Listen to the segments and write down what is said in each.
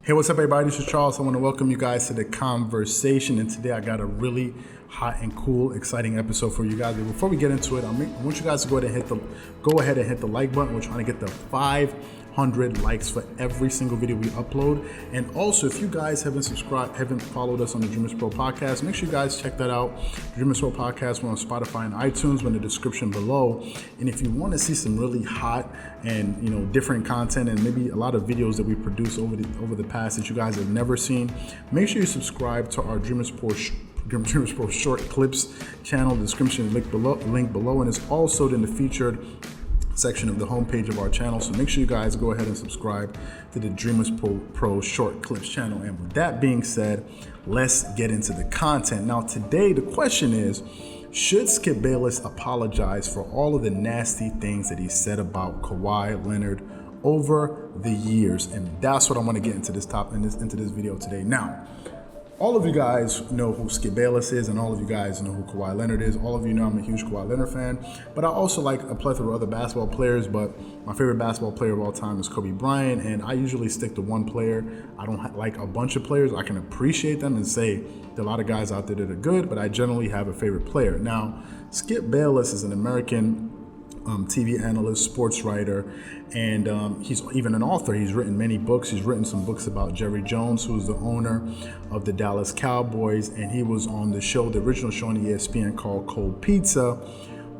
Hey, what's up, everybody? This is Charles. I want to welcome you guys to the conversation. And today I got a really hot and cool, exciting episode for you guys. But before we get into it, I want you guys to go ahead and hit the like button. We're trying to get the 500 likes for every single video we upload. And also, if you guys haven't followed us on the Dreamerspro Podcast, make sure you guys check that out. Dreamerspro Podcast, we're on Spotify and iTunes. We're in the description below. And if you want to see some really hot and different content and maybe a lot of videos that we produce over the past that you guys have never seen, make sure you subscribe to our Dreamerspro Short Clips channel. The description is link below, and it's also in the featured section of the homepage of our channel. So make sure you guys go ahead and subscribe to the Dreamerspro Short Clips channel. And with that being said, let's get into the content. Now today the question is, should Skip Bayless apologize for all of the nasty things that he said about Kawhi Leonard over the years? And that's what I want to get into into this video today. Now, all of you guys know who Skip Bayless is, and all of you guys know who Kawhi Leonard is. All of you know I'm a huge Kawhi Leonard fan, but I also like a plethora of other basketball players, but my favorite basketball player of all time is Kobe Bryant, and I usually stick to one player. I don't like a bunch of players. I can appreciate them and say there are a lot of guys out there that are good, but I generally have a favorite player. Now, Skip Bayless is an American TV analyst, sports writer, and he's even an author. He's written many books. He's written some books about Jerry Jones, who's the owner of the Dallas Cowboys, and he was on the original show on ESPN called Cold Pizza,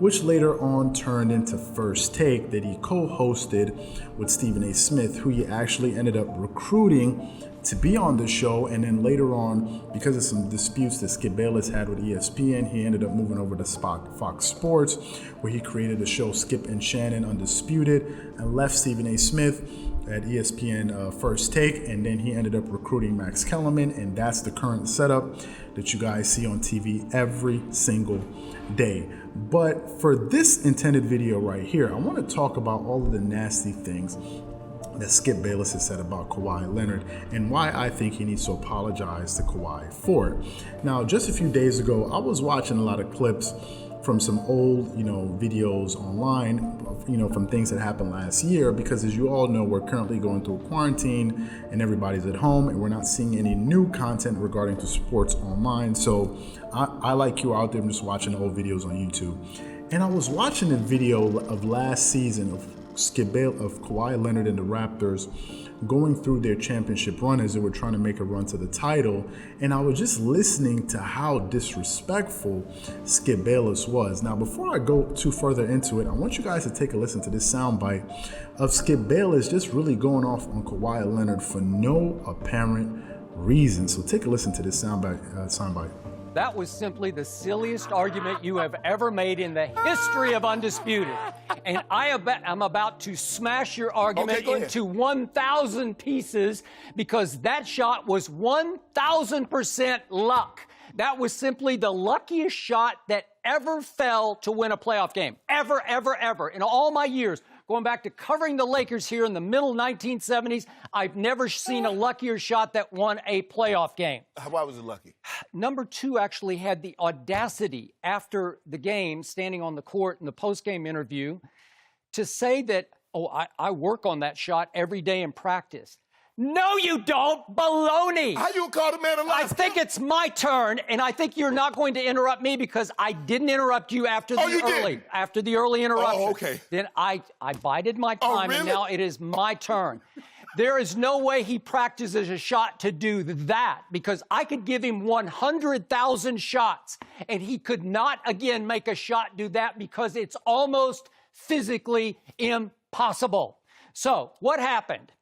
which later on turned into First Take, that he co-hosted with Stephen A. Smith, who he actually ended up recruiting to be on the show. And then later on, because of some disputes that Skip Bayless had with ESPN, he ended up moving over to Fox Sports, where he created the show Skip and Shannon Undisputed, and left Stephen A. Smith at ESPN First Take, and then he ended up recruiting Max Kellerman, and that's the current setup that you guys see on TV every single day. But for this intended video right here, I want to talk about all of the nasty things that Skip Bayless has said about Kawhi Leonard and why I think he needs to apologize to Kawhi for it. Now, just a few days ago, I was watching a lot of clips from some old, videos online, from things that happened last year, because as you all know, we're currently going through quarantine and everybody's at home and we're not seeing any new content regarding to sports online. So I like you out there, I'm just watching old videos on YouTube. And I was watching a video of last season of Kawhi Leonard and the Raptors going through their championship run as they were trying to make a run to the title, and I was just listening to how disrespectful Skip Bayless was. Now, before I go too further into it, I want you guys to take a listen to this soundbite of Skip Bayless just really going off on Kawhi Leonard for no apparent reason. So take a listen to this soundbite. That was simply the silliest argument you have ever made in the history of Undisputed. And I'm about to smash your argument into 1,000 pieces, because that shot was 1,000% luck. That was simply the luckiest shot that ever fell to win a playoff game. Ever, ever, ever. In all my years, going back to covering the Lakers here in the middle 1970s, I've never seen a luckier shot that won a playoff game. Why was it lucky? Number two actually had the audacity after the game, standing on the court in the post-game interview, to say that, I work on that shot every day in practice. No, you don't. Baloney. How you call the man a liar? I think it's my turn, and I think you're not going to interrupt me, because I didn't interrupt you after the early interruption. Oh, okay. Then I bided my time, really? And now it is my turn. There is no way he practices a shot to do that, because I could give him 100,000 shots, and he could not, again, make a shot do that, because it's almost physically impossible. So what happened?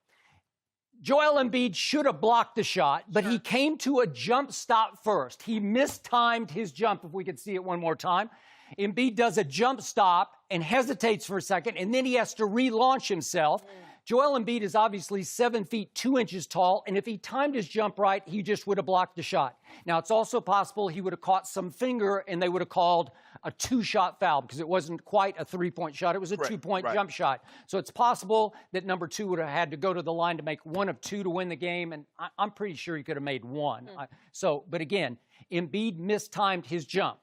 Joel Embiid should have blocked the shot, but he came to a jump stop first. He mistimed his jump, if we could see it one more time. Embiid does a jump stop and hesitates for a second, and then he has to relaunch himself. Joel Embiid is obviously 7 feet 2 inches tall, and if he timed his jump right, he just would have blocked the shot. Now, it's also possible he would have caught some finger, and they would have called a two-shot foul, because it wasn't quite a three-point shot. It was a two-point jump shot. So it's possible that number two would have had to go to the line to make one of two to win the game, and I'm pretty sure he could have made one. But again, Embiid mistimed his jump.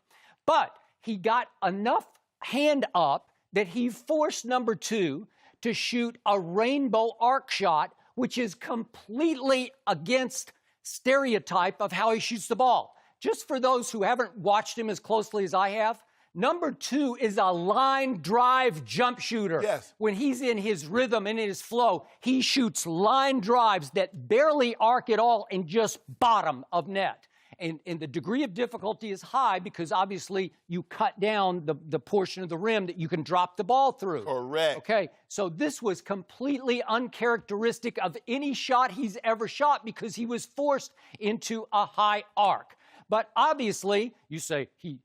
But he got enough hand up that he forced number two to shoot a rainbow arc shot which is completely against stereotype of how he shoots the ball. Just for those who haven't watched him as closely as I have, number 2 is a line drive jump shooter. Yes. When he's in his rhythm and in his flow, he shoots line drives that barely arc at all and just bottom of net. And the degree of difficulty is high because obviously you cut down the portion of the rim that you can drop the ball through. Correct. Okay, so this was completely uncharacteristic of any shot he's ever shot because he was forced into a high arc. But obviously, you say he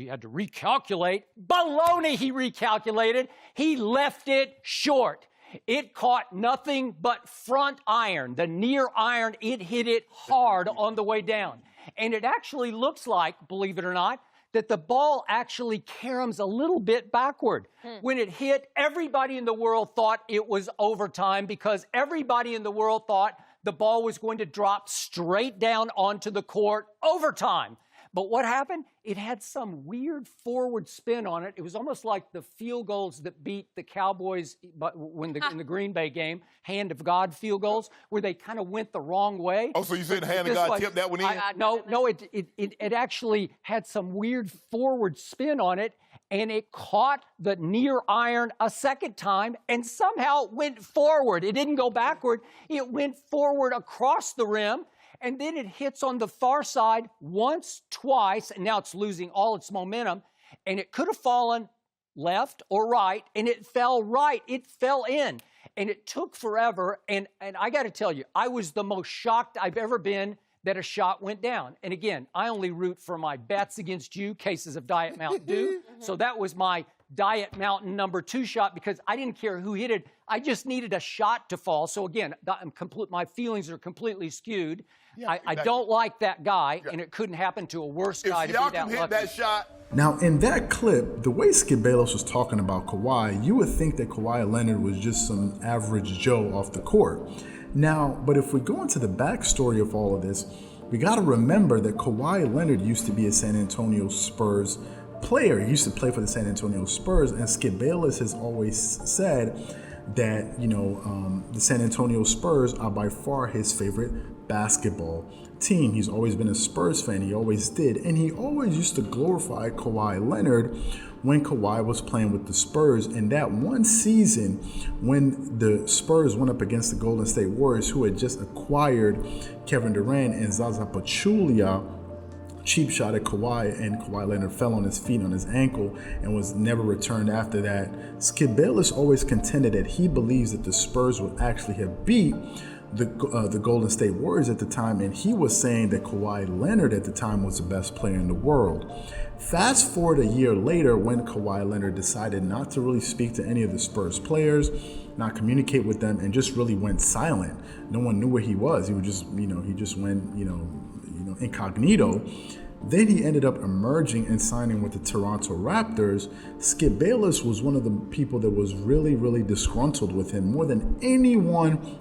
had to recalculate. Baloney, he recalculated. He left it short. It caught nothing but front iron, the near iron. It hit it hard on the way down. And it actually looks like, believe it or not, that the ball actually caroms a little bit backward. When it hit, everybody in the world thought it was overtime because everybody in the world thought the ball was going to drop straight down onto the court, overtime. But what happened? It had some weird forward spin on it. It was almost like the field goals that beat the Cowboys in the Green Bay game, hand of God field goals, where they kind of went the wrong way. Oh, so you said the hand of God tipped that one in? No, it actually had some weird forward spin on it, and it caught the near iron a second time and somehow went forward. It didn't go backward. It went forward across the rim. And then it hits on the far side once, twice, and now it's losing all its momentum. And it could have fallen left or right, and it fell right. It fell in. And it took forever. And I got to tell you, I was the most shocked I've ever been that a shot went down. And again, I only root for my bets against you, cases of Diet Mountain Dew. So that was my Diet Mountain number 2 shot because I didn't care who hit it. I just needed a shot to fall. So again, my feelings are completely skewed. Yeah, I don't like that guy, and it couldn't happen to a worse guy to be that lucky. If Siakam hit that shot. Now, in that clip, the way Skip Bayless was talking about Kawhi, you would think that Kawhi Leonard was just some average Joe off the court. Now, but if we go into the backstory of all of this, we got to remember that Kawhi Leonard used to be a San Antonio Spurs player. He used to play for the San Antonio Spurs, and Skip Bayless has always said that, the San Antonio Spurs are by far his favorite basketball team. He's always been a Spurs fan. He always did. And he always used to glorify Kawhi Leonard when Kawhi was playing with the Spurs. And that one season when the Spurs went up against the Golden State Warriors, who had just acquired Kevin Durant and Zaza Pachulia, cheap shot at Kawhi, and Kawhi Leonard fell on his feet, on his ankle, and was never returned after that. Skip Bayless always contended that he believes that the Spurs would actually have beat the Golden State Warriors at the time, and he was saying that Kawhi Leonard at the time was the best player in the world. Fast forward a year later, when Kawhi Leonard decided not to really speak to any of the Spurs players, not communicate with them, and just really went silent. No one knew where he was. He would just, he just went, incognito. Then he ended up emerging and signing with the Toronto Raptors. Skip Bayless was one of the people that was really, really disgruntled with him more than anyone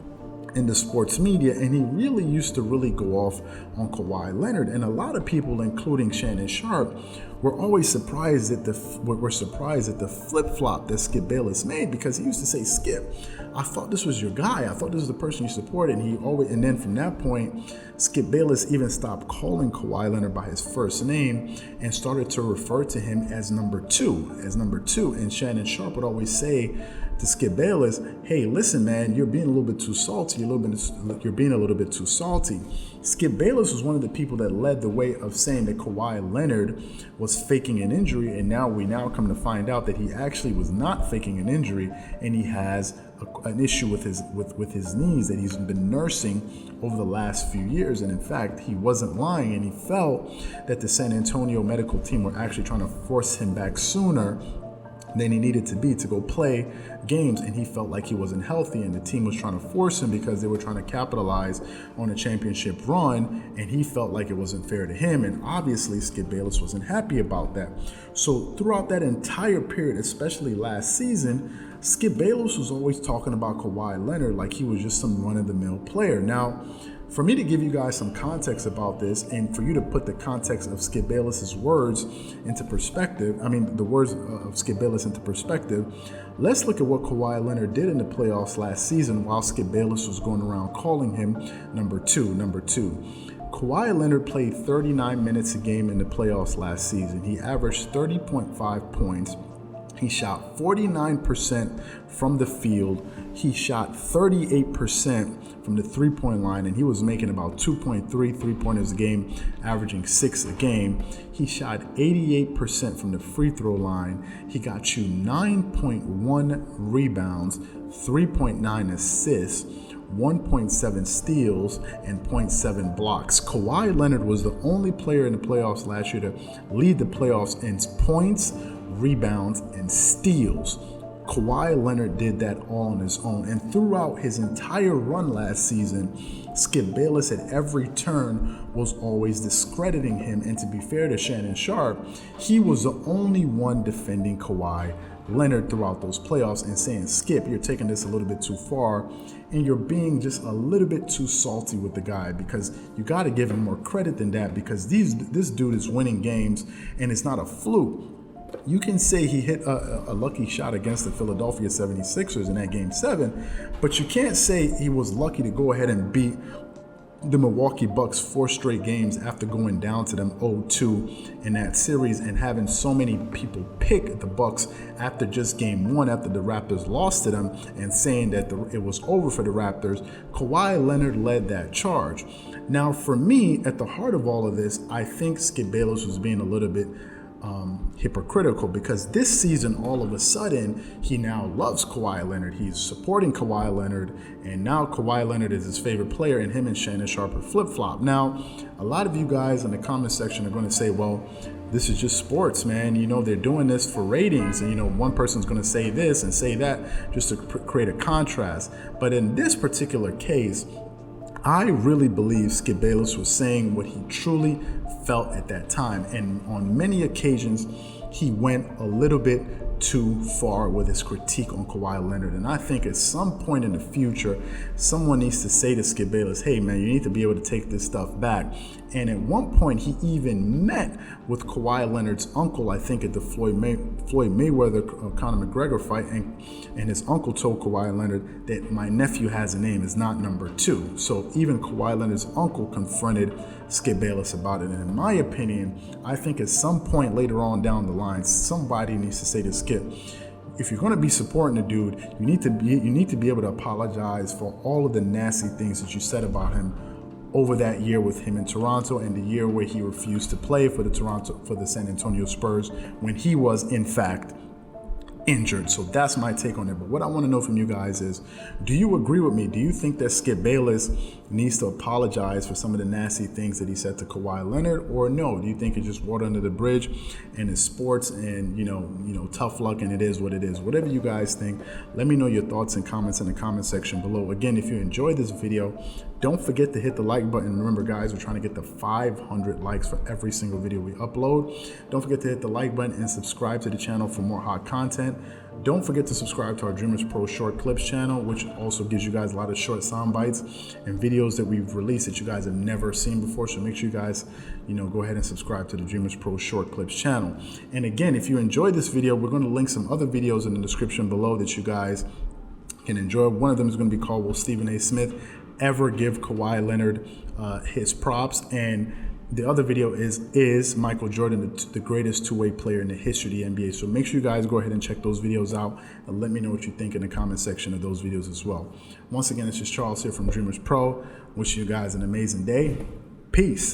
in the sports media, and he really used to really go off on Kawhi Leonard. And a lot of people, including Shannon Sharp, were always surprised at the flip-flop that Skip Bayless made, because he used to say, "Skip, I thought this was your guy. I thought this was the person you supported." And then from that point, Skip Bayless even stopped calling Kawhi Leonard by his first name and started to refer to him as number two. And Shannon Sharp would always say to Skip Bayless, "Hey, listen, man, you're being a little bit too salty. You're being a little bit too salty." Skip Bayless was one of the people that led the way of saying that Kawhi Leonard was faking an injury, and we now come to find out that he actually was not faking an injury, and he has an issue with his knees that he's been nursing over the last few years. And in fact, he wasn't lying, and he felt that the San Antonio medical team were actually trying to force him back sooner than he needed to be to go play games, and he felt like he wasn't healthy, and the team was trying to force him because they were trying to capitalize on a championship run, and he felt like it wasn't fair to him. And obviously Skip Bayless wasn't happy about that. So throughout that entire period, especially last season, Skip Bayless was always talking about Kawhi Leonard like he was just some run-of-the-mill player. Now, For me to give you guys some context about this, and for you to put the context of Skip Bayless's words into perspective, the words of Skip Bayless into perspective, let's look at what Kawhi Leonard did in the playoffs last season while Skip Bayless was going around calling him number two. Kawhi Leonard played 39 minutes a game in the playoffs last season. He averaged 30.5 points. He shot 49% from the field. He shot 38% from the three-point line, and he was making about 2.3 three-pointers a game, averaging 6 a game. He shot 88% from the free throw line. He got you 9.1 rebounds, 3.9 assists, 1.7 steals, and 0.7 blocks. Kawhi Leonard was the only player in the playoffs last year to lead the playoffs in points, rebounds, and steals. Kawhi Leonard did that all on his own. And throughout his entire run last season, Skip Bayless at every turn was always discrediting him. And to be fair to Shannon Sharpe, he was the only one defending Kawhi Leonard throughout those playoffs and saying, Skip, you're taking this a little bit too far and you're being just a little bit too salty with the guy, because you got to give him more credit than that, because this dude is winning games and it's not a fluke. You can say he hit a lucky shot against the Philadelphia 76ers in that Game 7, but you can't say he was lucky to go ahead and beat the Milwaukee Bucks 4 straight games after going down to them 0-2 in that series and having so many people pick the Bucks after just Game 1, after the Raptors lost to them, and saying that it was over for the Raptors. Kawhi Leonard led that charge. Now, for me, at the heart of all of this, I think Skip Bayless was being a little bit hypocritical, because this season, all of a sudden, he now loves Kawhi Leonard. He's supporting Kawhi Leonard, and now Kawhi Leonard is his favorite player, and him and Shannon Sharpe are flip-flop. Now, a lot of you guys in the comment section are going to say, well, this is just sports, man. They're doing this for ratings, and, one person's going to say this and say that just to create a contrast. But in this particular case, I really believe Skip Bayless was saying what he truly felt at that time. And on many occasions, he went a little bit too far with his critique on Kawhi Leonard. And I think at some point in the future, someone needs to say to Skip Bayless, hey, man, you need to be able to take this stuff back. And at one point, he even met with Kawhi Leonard's uncle, I think, at the Floyd Mayweather-Conor McGregor fight. And his uncle told Kawhi Leonard that my nephew has a name, is not number 2. So even Kawhi Leonard's uncle confronted Skip Bayless about it. And in my opinion, I think at some point later on down the line, somebody needs to say to Skip, if you're going to be supporting the dude, you need to be able to apologize for all of the nasty things that you said about him over that year with him in Toronto, and the year where he refused to play for the San Antonio Spurs when he was in fact injured. So that's my take on it. But what I want to know from you guys is, do you agree with me? Do you think that Skip Bayless needs to apologize for some of the nasty things that he said to Kawhi Leonard, or no? Do you think it's just water under the bridge and it's sports and tough luck and it is what it is? Whatever you guys think, let me know your thoughts and comments in the comment section below. Again, if you enjoyed this video, don't forget to hit the like button. Remember, guys, we're trying to get to 500 likes for every single video we upload. Don't forget to hit the like button and subscribe to the channel for more hot content. Don't forget to subscribe to our Dreamerspro Short Clips channel, which also gives you guys a lot of short sound bites and videos that we've released that you guys have never seen before. So make sure you guys, go ahead and subscribe to the Dreamerspro Short Clips channel. And again, if you enjoyed this video, we're going to link some other videos in the description below that you guys can enjoy. One of them is going to be called, Will Stephen A. Smith Ever Give Kawhi Leonard his props? And the other video is Michael Jordan, the greatest two-way player in the history of the NBA. So make sure you guys go ahead and check those videos out and let me know what you think in the comment section of those videos as well. Once again, it's just Charles here from Dreamerspro. Wishing you guys an amazing day. Peace.